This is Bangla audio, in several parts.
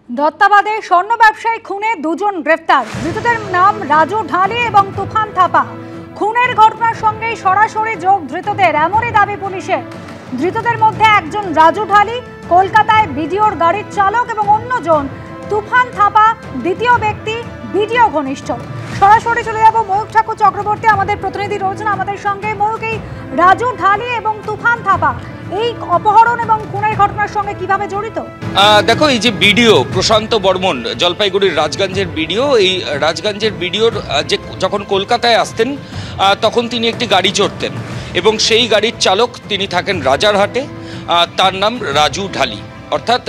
দত্তাবাদে স্বর্ণ ব্যবসায়ী খুনে দুজন গ্রেফতার। ধৃতদের নাম রাজু ঢালি এবং তুফান থাপা। খুনের ঘটনার সঙ্গে সরাসরি যোগ ধৃতদের, এমনই দাবি পুলিশের। ধৃতদের মধ্যে একজন রাজু ঢালি, কলকাতায় বিডিওর গাড়ির চালক, এবং অন্যজন তুফান থাপা, দ্বিতীয় ব্যক্তি বিডিও ঘনিষ্ঠ। সরাসরি চলে যাব ময়ূক ঠাকুর চক্রবর্তী, আমাদের প্রতিনিধি রয়েছেন আমাদের সঙ্গে। ময়ূক, এই রাজু ঢালি এবং তুফান থাপা এই অপহরণ এবং খুনের ঘটনার সঙ্গে কিভাবে জড়িত? দেখো, এই যে বিডিও প্রশান্ত বর্মন, জলপাইগুড়ির রাজগঞ্জের বিডিও, এই রাজগঞ্জের বিডিওর যে যখন কলকাতায় আসতেন তখন তিনি একটি গাড়ি চড়তেন এবং সেই গাড়ির চালক তিনি থাকেন রাজারহাটে। তার নাম রাজু ঢালি। অর্থাৎ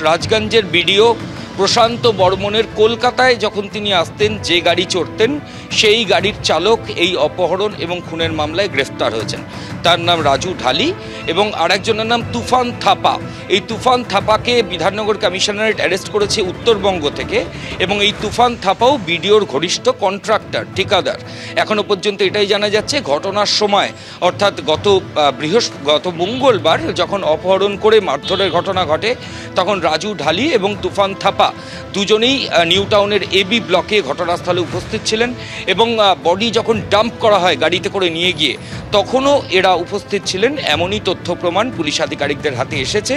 রাজগঞ্জের বিডিও প্রশান্ত বর্মনের কলকাতায় যখন তিনি আসতেন যে গাড়ি চড়তেন সেই গাড়ির চালক এই অপহরণ এবং খুনের মামলায় গ্রেফতার হয়েছেন। তার নাম রাজু ঢালি এবং আরেকজনের নাম তুফান থাপা। এই তুফান থাপাকে বিধাননগর কমিশনারেট অ্যারেস্ট করেছে উত্তরবঙ্গ থেকে এবং এই তুফান থাপাও বিডিওর ঘনিষ্ঠ কন্ট্রাক্টর, ঠিকাদার। এখনও পর্যন্ত এটাই জানা যাচ্ছে, ঘটনার সময় অর্থাৎ গত মঙ্গলবার যখন অপহরণ করে মারধরের ঘটনা ঘটে তখন রাজু ঢালি এবং তুফান থাপা দুজনেই নিউ টাউনের এবি ব্লকে ঘটনাস্থলে উপস্থিত ছিলেন এবং বডি যখন ডাম্প করা হয় গাড়িতে করে নিয়ে গিয়ে তখনও এরা উপস্থিত ছিলেন, এমনই তথ্য প্রমাণ পুলিশ আধিকারিকদের হাতে এসেছে।